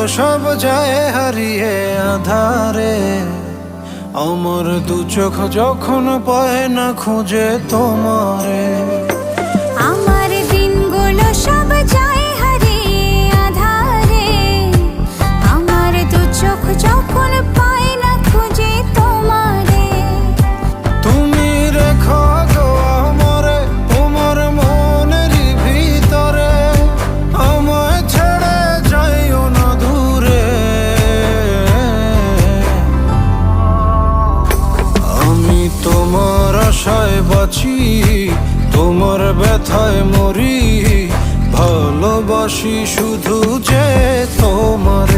সব যায় হারিয়ে আধারে। আমার দু চোখ যখন পায় না খুঁজে তোমারে। আমার দিনগুলো সব যায় হারিয়ে আঁধারে। আমার দু চোখ যখন পায় না খুঁজে তোমারে। তুমি রেখো গো আমারে তোমার মনেরই ভিতরে, আমায় ছেড়ে যাইও না দূরে। আমি তোমার আশায় বাঁচি, তোমার ব্যথায় মরি, ভালোবাসি শুধু যে তোমারে।